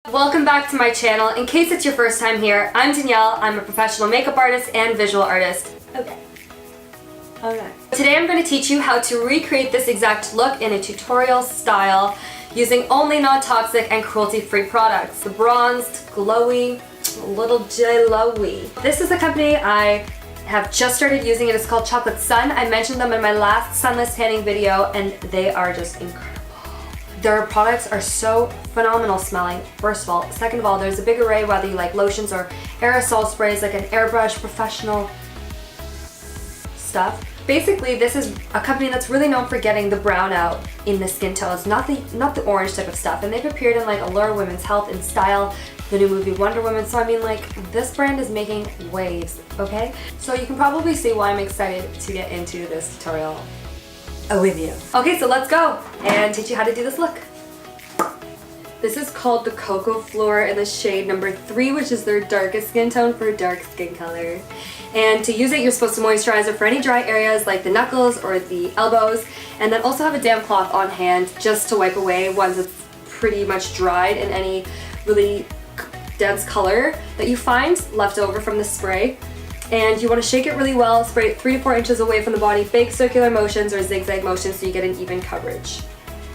Welcome back to my channel. In case it's your first time here, I'm Danielle. I'm a professional makeup artist and visual artist. Okay. Today I'm going to teach you how to recreate this exact look in a tutorial style using only Nontoxic and Cruelty-Free products. The bronzed, glowy, little Loey. This is a company I have just started using. It is called Chocolate Sun. I mentioned them in my last sunless tanning video and they are just incredible. Their products are so phenomenal smelling, first of all. Second of all, there's a big array whether you like lotions or aerosol sprays, like an airbrush, professional stuff. Basically, this is a company that's really known for getting the brown out in the skin tones, not the orange type of stuff. And they've appeared in like Allure, Women's Health, and Style, the new movie Wonder Woman. So I mean, like, this brand is making waves, okay? So you can probably see why I'm excited to get into this tutorial with you. Okay, so let's go and teach you how to do this look. This is called the Cocoa Floor in the shade number 3, which is their darkest skin tone for dark skin color. And to use it, you're supposed to moisturize it for any dry areas like the knuckles or the elbows, and then also have a damp cloth on hand just to wipe away once it's pretty much dried in any really dense color that you find left over from the spray. And you want to shake it really well, spray it 3 to 4 inches away from the body, big circular motions or zigzag motions so you get an even coverage.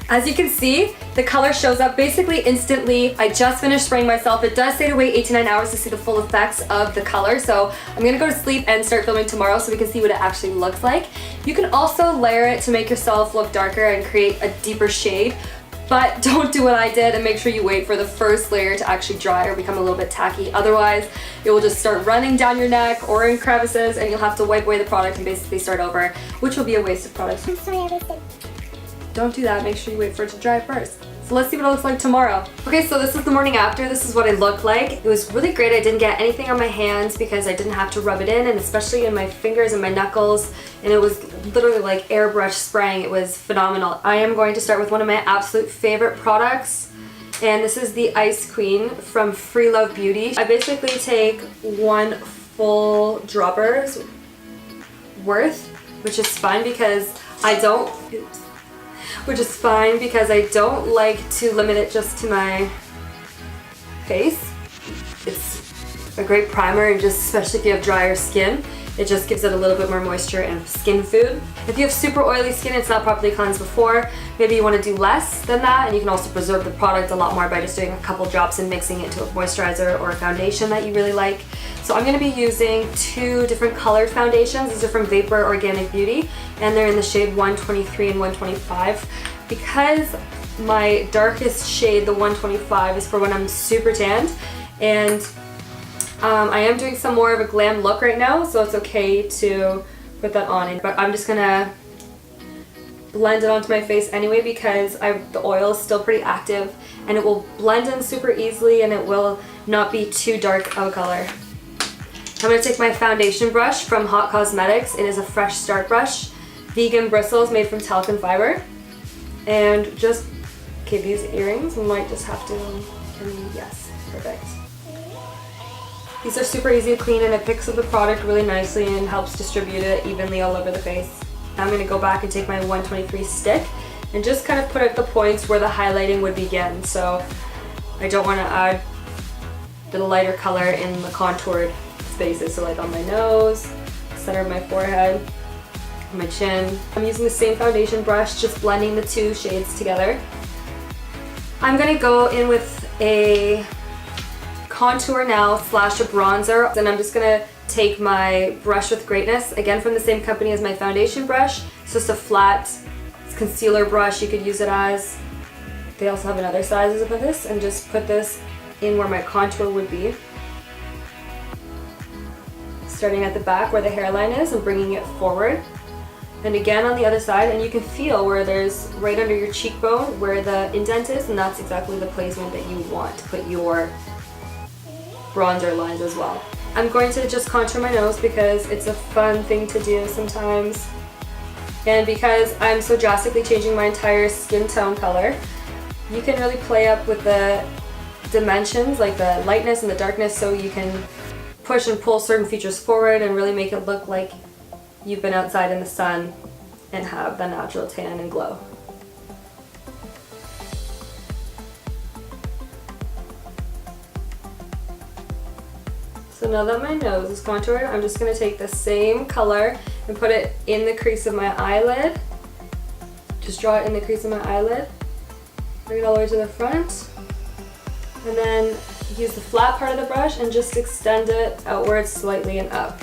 As you can see, the color shows up basically instantly. I just finished spraying myself. It does say to wait 8 to 9 hours to see the full effects of the color, so I'm gonna go to sleep and start filming tomorrow so we can see what it actually looks like. You can also layer it to make yourself look darker and create a deeper shade, but don't do what I did and make sure you wait for the first layer to actually dry or become a little bit tacky. Otherwise, it will just start running down your neck or in crevices and you'll have to wipe away the product and basically start over, which will be a waste of product. I'm sorry I wasted. Don't do that, make sure you wait for it to dry first. So let's see what it looks like tomorrow. Okay, so this is the morning after. This is what I look like. It was really great. I didn't get anything on my hands because I didn't have to rub it in, and especially in my fingers and my knuckles. And it was literally like airbrush spraying. It was phenomenal. I am going to start with one of my absolute favorite products. And this is the Ice Queen from Free Love Beauty. I basically take 1 full dropper's worth, which is fine because I don't like to limit it just to my face. It's a great primer, and just especially if you have drier skin, it just gives it a little bit more moisture and skin food. If you have super oily skin, it's not properly cleansed before, maybe you want to do less than that, and you can also preserve the product a lot more by just doing a couple drops and mixing it into a moisturizer or a foundation that you really like. So I'm going to be using 2 different colored foundations. These are from Vapor Organic Beauty, and they're in the shade 123 and 125. Because my darkest shade, the 125, is for when I'm super tanned, and I am doing some more of a glam look right now, so it's okay to put that on. But I'm just gonna blend it onto my face anyway because the oil is still pretty active, and it will blend in super easily, and it will not be too dark of a color. I'm going to take my foundation brush from Hot Cosmetics. It is a Fresh Start brush, vegan bristles made from talc and fiber, and just, okay, these earrings might just have to, yes, perfect. These are super easy to clean, and it picks up the product really nicely and helps distribute it evenly all over the face. I'm going to go back and take my 123 stick and just kind of put at the points where the highlighting would begin. So I don't want to add the lighter color in the contoured spaces, so like on my nose, center of my forehead, my chin. I'm using the same foundation brush, just blending the 2 shades together. I'm going to go in with a contour now slash a bronzer, and I'm just going to take my Brush with Greatness, again from the same company as my foundation brush. It's just a flat concealer brush, you could use it as. They also have another sizes of this, and just put this in where my contour would be. Starting at the back where the hairline is and bringing it forward. And again on the other side, and you can feel where there's right under your cheekbone where the indent is, and that's exactly the placement that you want to put your bronzer lines as well. I'm going to just contour my nose because it's a fun thing to do sometimes. And because I'm so drastically changing my entire skin tone color, you can really play up with the dimensions, like the lightness and the darkness, so you can push and pull certain features forward and really make it look like you've been outside in the sun and have the natural tan and glow. So now that my nose is contoured, I'm just gonna take the same color and put it in the crease of my eyelid. Just draw it in the crease of my eyelid. Bring it all the way to the front. And then use the flat part of the brush and just extend it outwards slightly and up.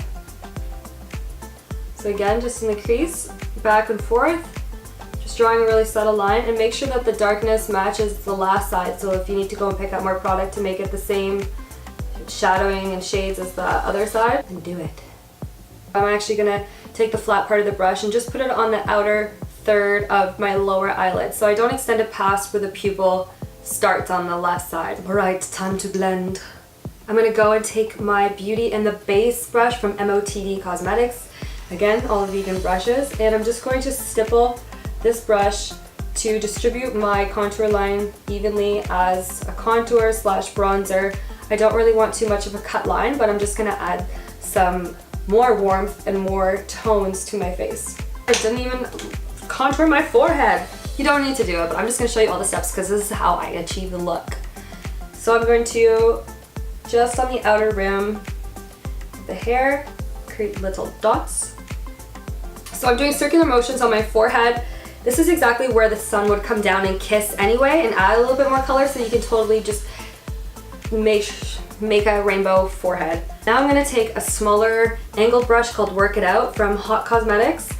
So again, just in the crease, back and forth, just drawing a really subtle line, and make sure that the darkness matches the last side. So if you need to go and pick up more product to make it the same shadowing and shades as the other side, then do it. I'm actually gonna take the flat part of the brush and just put it on the outer third of my lower eyelid. So I don't extend it past where the pupil starts on the left side. All right, time to blend. I'm gonna go and take my Beauty in the Base brush from MOTD Cosmetics. Again, all vegan brushes, and I'm just going to stipple this brush to distribute my contour line evenly as a contour slash bronzer. I don't really want too much of a cut line, but I'm just gonna add some more warmth and more tones to my face. I didn't even contour my forehead. You don't need to do it, but I'm just gonna show you all the steps because this is how I achieve the look. So I'm going to, just on the outer rim of the hair, create little dots. So I'm doing circular motions on my forehead. This is exactly where the sun would come down and kiss anyway, and add a little bit more color so you can totally just make a rainbow forehead. Now I'm gonna take a smaller angled brush called Work It Out from Hot Cosmetics.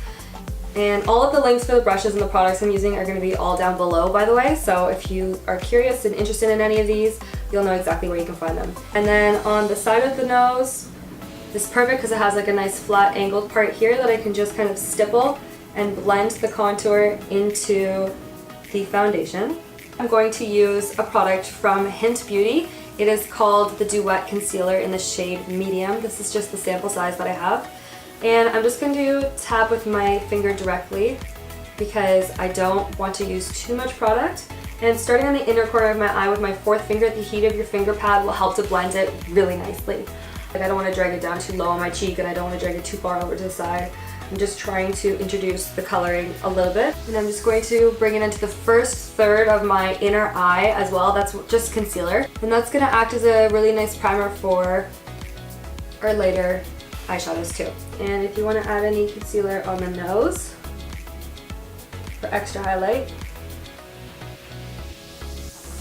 And all of the links for the brushes and the products I'm using are going to be all down below, by the way. So if you are curious and interested in any of these, you'll know exactly where you can find them. And then on the side of the nose, this is perfect because it has like a nice flat angled part here that I can just kind of stipple and blend the contour into the foundation. I'm going to use a product from Hint Beauty. It is called the Duet Concealer in the shade Medium. This is just the sample size that I have. And I'm just going to tap with my finger directly because I don't want to use too much product. And starting on the inner corner of my eye with my fourth finger, the heat of your finger pad will help to blend it really nicely. Like I don't want to drag it down too low on my cheek, and I don't want to drag it too far over to the side. I'm just trying to introduce the coloring a little bit. And I'm just going to bring it into the first third of my inner eye as well. That's just concealer. And that's going to act as a really nice primer for our later eyeshadows too. And if you want to add any concealer on the nose for extra highlight,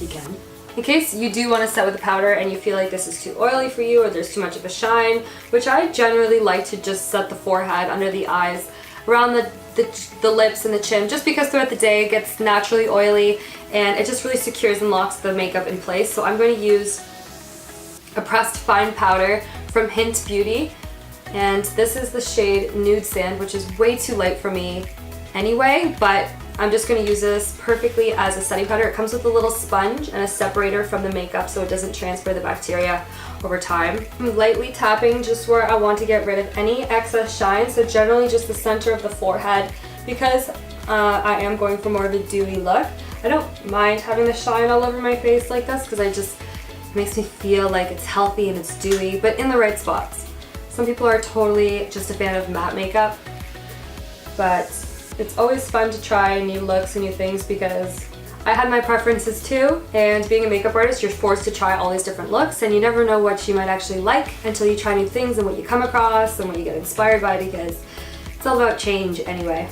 you can. In case you do want to set with a powder and you feel like this is too oily for you or there's too much of a shine, which I generally like to just set the forehead, under the eyes, around the lips and the chin, just because throughout the day it gets naturally oily and it just really secures and locks the makeup in place. So I'm going to use a pressed fine powder from Hint Beauty. And this is the shade Nude Sand, which is way too light for me anyway, but I'm just going to use this perfectly as a setting powder. It comes with a little sponge and a separator from the makeup so it doesn't transfer the bacteria over time. I'm lightly tapping just where I want to get rid of any excess shine, so generally just the center of the forehead, because I am going for more of a dewy look. I don't mind having the shine all over my face like this because it makes me feel like it's healthy and it's dewy, but in the right spots. Some people are totally just a fan of matte makeup, but it's always fun to try new looks and new things because I had my preferences too, and being a makeup artist, you're forced to try all these different looks, and you never know what you might actually like until you try new things and what you come across and what you get inspired by, because it's all about change anyway.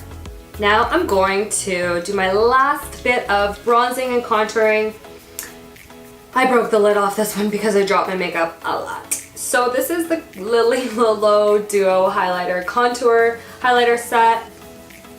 Now I'm going to do my last bit of bronzing and contouring. I broke the lid off this one because I dropped my makeup a lot. So this is the Lily Lolo Duo Highlighter Contour Highlighter Set.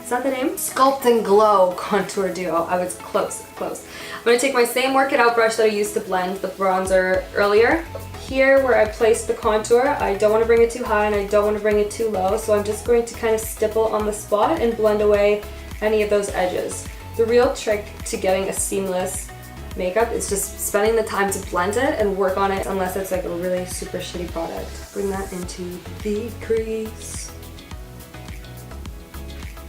Is that the name? Sculpt and Glow Contour Duo. I was close. I'm going to take my same Work It Out brush that I used to blend the bronzer earlier. Here where I placed the contour, I don't want to bring it too high and I don't want to bring it too low, so I'm just going to kind of stipple on the spot and blend away any of those edges. The real trick to getting a seamless makeup is just spending the time to blend it and work on it, unless it's like a really super shitty product. Bring that into the crease.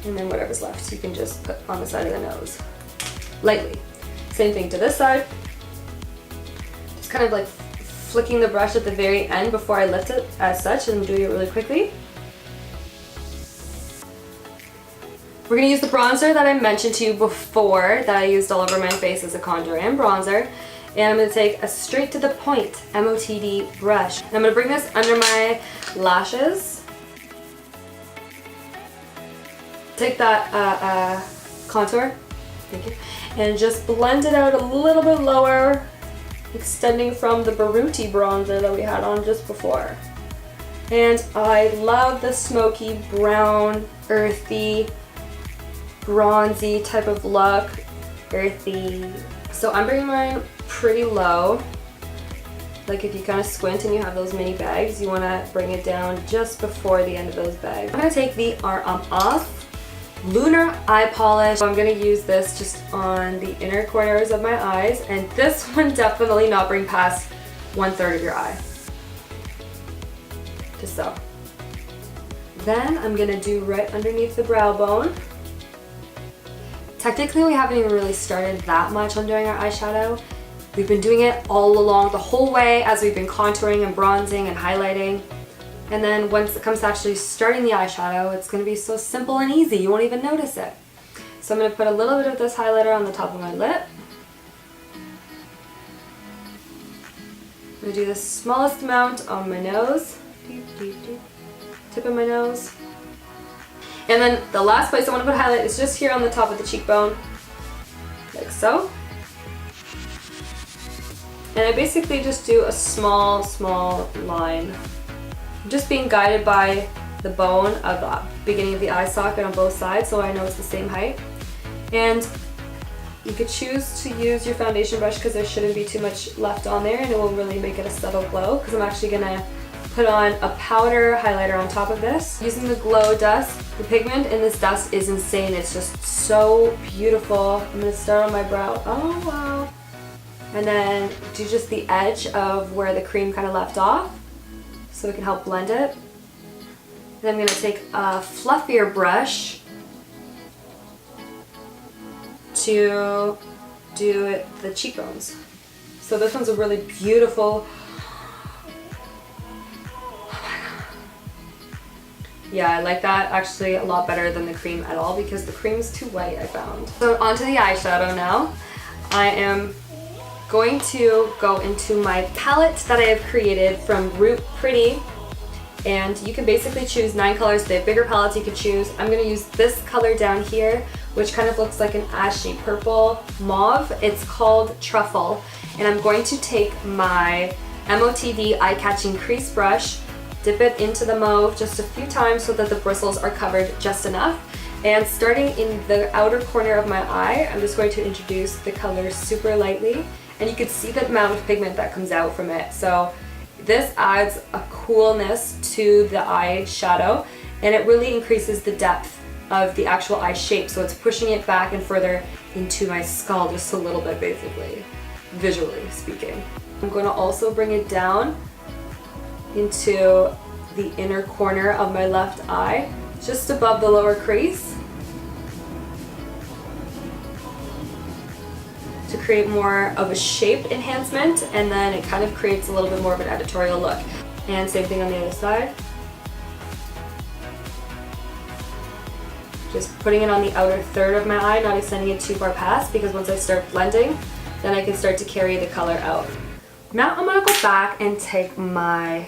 And then whatever's left you can just put on the side of the nose. Lightly. Same thing to this side. Just kind of like flicking the brush at the very end before I lift it as such, and doing it really quickly. We're going to use the bronzer that I mentioned to you before that I used all over my face as a contour and bronzer. And I'm going to take a straight to the point MOTD brush. And I'm going to bring this under my lashes. Take that contour, thank you, and just blend it out a little bit lower, extending from the Baruti bronzer that we had on just before. And I love the smoky brown, earthy, bronzy type of look. Earthy. So I'm bringing mine pretty low. Like if you kind of squint and you have those mini bags, you want to bring it down just before the end of those bags. I'm going to take the arm off. Lunar eye polish. I'm going to use this just on the inner corners of my eyes, and this one definitely not bring past 1/3 of your eye. Just so. Then I'm going to do right underneath the brow bone. Technically, we haven't even really started that much on doing our eyeshadow. We've been doing it all along the whole way as we've been contouring and bronzing and highlighting. And then once it comes to actually starting the eyeshadow, it's going to be so simple and easy, you won't even notice it. So I'm going to put a little bit of this highlighter on the top of my lip. I'm going to do the smallest amount on my nose. Tip of my nose. And then the last place I want to put highlight is just here on the top of the cheekbone, like so. And I basically just do a small line. I'm just being guided by the bone of the beginning of the eye socket on both sides, so I know it's the same height. And you could choose to use your foundation brush because there shouldn't be too much left on there, and it will really make it a subtle glow, because I'm actually going to put on a powder highlighter on top of this. Using the glow dust. The pigment in this dust is insane. It's just so beautiful. I'm going to start on my brow. Oh wow. And then do just the edge of where the cream kind of left off, so it can help blend it. Then I'm going to take a fluffier brush to do the cheekbones. So this one's a really beautiful. Yeah, I like that actually a lot better than the cream at all, because the cream is too white, I found. So onto the eyeshadow now. I am going to go into my palette that I have created from Pretty, and you can basically choose 9 colors. They have bigger palettes you can choose. I'm going to use this color down here, which kind of looks like an ashy purple mauve. It's called Truffle, and I'm going to take my MOTD eye-catching crease brush, dip it into the mauve just a few times so that the bristles are covered just enough. And starting in the outer corner of my eye, I'm just going to introduce the color super lightly. And you can see the amount of pigment that comes out from it. So this adds a coolness to the eyeshadow, and it really increases the depth of the actual eye shape. So it's pushing it back and further into my skull just a little bit, basically, visually speaking. I'm going to also bring it down into the inner corner of my left eye, just above the lower crease, to create more of a shape enhancement, and then it kind of creates a little bit more of an editorial look. And same thing on the other side. Just putting it on the outer third of my eye, not extending it too far past, because once I start blending, then I can start to carry the color out. Now I'm gonna go back and take my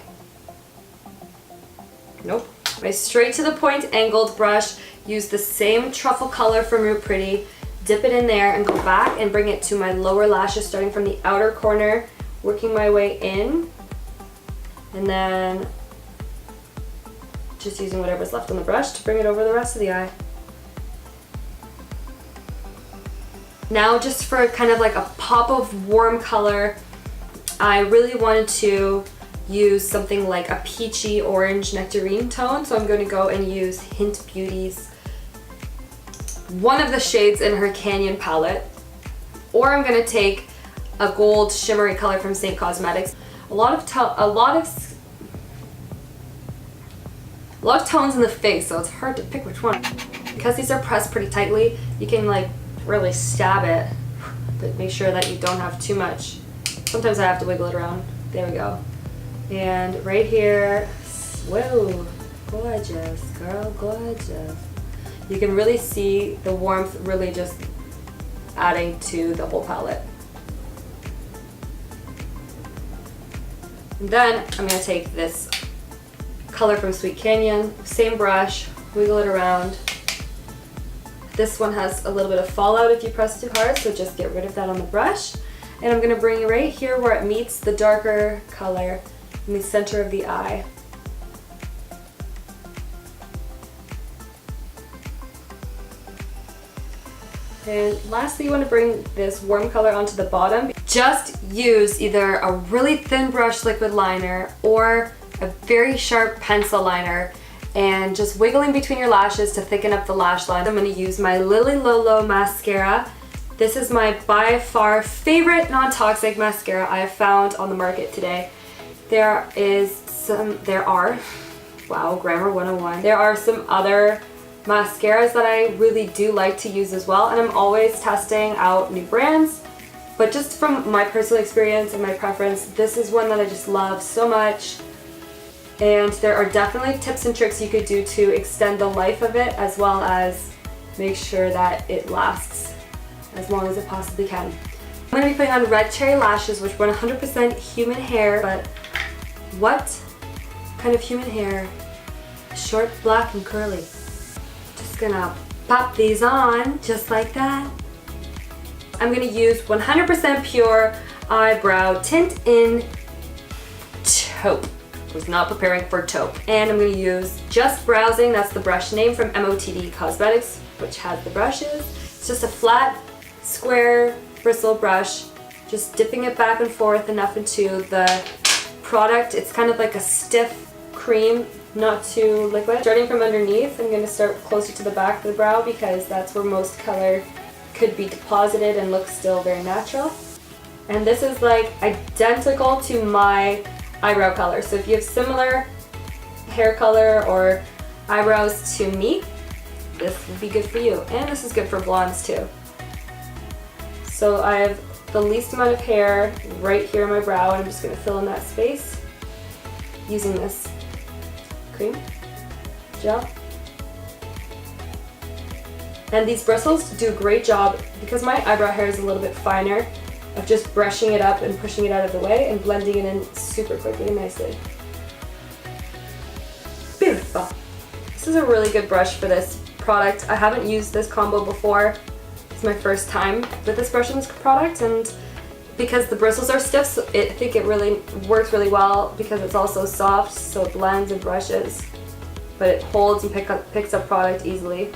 my straight to the point angled brush, use the same truffle color from Pretty, dip it in there and go back and bring it to my lower lashes, starting from the outer corner, working my way in, and then just using whatever's left on the brush to bring it over the rest of the eye. Now just for kind of like a pop of warm color, I really wanted to use something like a peachy orange nectarine tone, so I'm going to go and use Hint Beauty's one of the shades in her Canyon palette, or I'm going to take a gold shimmery color from Saint Cosmetics. A lot of tones in the face, so it's hard to pick which one. Because these are pressed pretty tightly, you can like really stab it, but make sure that you don't have too much. Sometimes I have to wiggle it around. There we go. And right here, whoa, gorgeous, girl, gorgeous. You can really see the warmth really just adding to the whole palette. And then I'm gonna take this color from Sweet Canyon, same brush, wiggle it around. This one has a little bit of fallout if you press too hard, so just get rid of that on the brush. And I'm gonna bring it right here where it meets the darker color in the center of the eye. And lastly, you want to bring this warm color onto the bottom. Just use either a really thin brush liquid liner or a very sharp pencil liner and just wiggling between your lashes to thicken up the lash line. I'm going to use my Lily Lolo mascara. This is my by far favorite non-toxic mascara I have found on the market today. There are, wow, grammar 101. There are some other mascaras that I really do like to use as well, and I'm always testing out new brands. But just from my personal experience and my preference, this is one that I just love so much. And there are definitely tips and tricks you could do to extend the life of it, as well as make sure that it lasts as long as it possibly can. I'm going to be putting on red cherry lashes, which were 100% human hair, but what kind of human hair? Short, black, and curly. Just gonna pop these on just like that. I'm gonna use 100% pure eyebrow tint in taupe. Was not preparing for taupe. And I'm gonna use Just Browsing, that's the brush name from MOTD Cosmetics, which has the brushes. It's just a flat, square bristle brush, just dipping it back and forth enough into the product. It's kind of like a stiff cream, not too liquid. Starting from underneath, I'm gonna start closer to the back of the brow because that's where most color could be deposited and look still very natural. And this is like identical to my eyebrow color. So if you have similar hair color or eyebrows to me, this would be good for you. And this is good for blondes too. So I have the least amount of hair right here in my brow, and I'm just gonna fill in that space using this cream gel. And these bristles do a great job, because my eyebrow hair is a little bit finer, of just brushing it up and pushing it out of the way and blending it in super quickly and nicely. Beautiful. This is a really good brush for this product. I haven't used this combo before. It's my first time with this brush and this product, and because the bristles are stiff, so I think it really works really well because it's also soft, so it blends and brushes, but it holds and picks up product easily.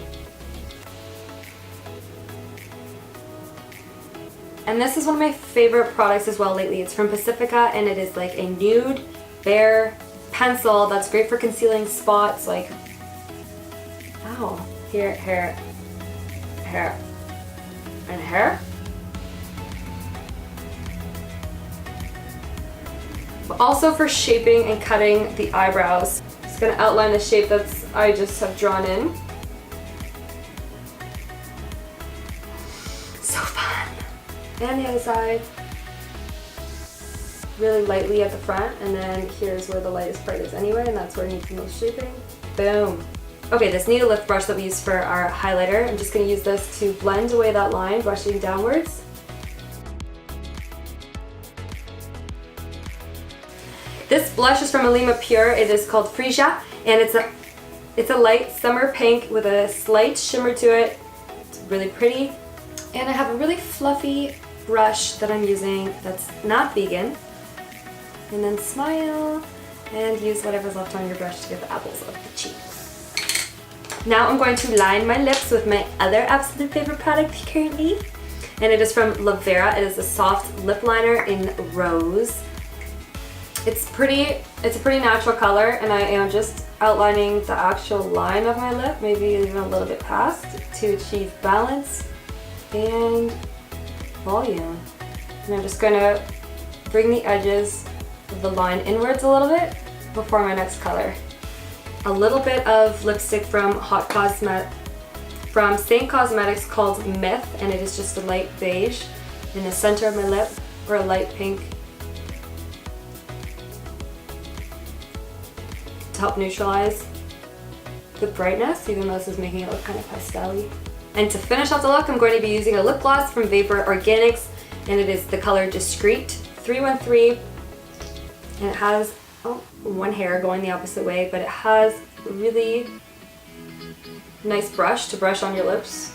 And this is one of my favorite products as well lately. It's from Pacifica, and it is like a nude bare pencil that's great for concealing spots like, ow, here, hair, hair, and hair. But also for shaping and cutting the eyebrows. Just gonna outline the shape I just have drawn in. So fun. And the other side. Really lightly at the front, and then here's where the lightest part is anyway, and that's where it needs the most shaping. Boom. Okay, this needle lift brush that we use for our highlighter, I'm just gonna use this to blend away that line, brushing downwards. This blush is from Alima Pure. It is called Freesia, and it's a light summer pink with a slight shimmer to it. It's really pretty. And I have a really fluffy brush that I'm using that's not vegan. And then smile and use whatever's left on your brush to get the apples of the cheeks. Now I'm going to line my lips with my other absolute favorite product currently, and it is from Lavera. It is a soft lip liner in rose. It's a pretty natural color, and I am just outlining the actual line of my lip, maybe even a little bit past, to achieve balance and volume. And I'm just gonna bring the edges of the line inwards a little bit before my next color. A little bit of lipstick from Saint Cosmetics called Myth, and it is just a light beige in the center of my lip, or a light pink, to help neutralize the brightness, even though this is making it look kind of pastel-y. And to finish off the look, I'm going to be using a lip gloss from Vapor Organics, and it is the color Discreet 313. And it has one hair going the opposite way, but it has a really nice brush to brush on your lips,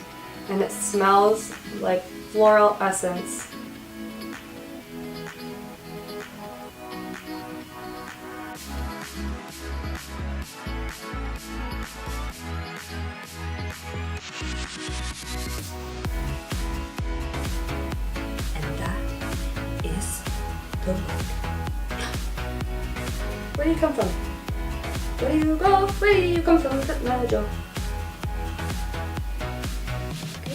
and it smells like floral essence. And that is the look. Where do you come from? Where do you go? Where do you come from?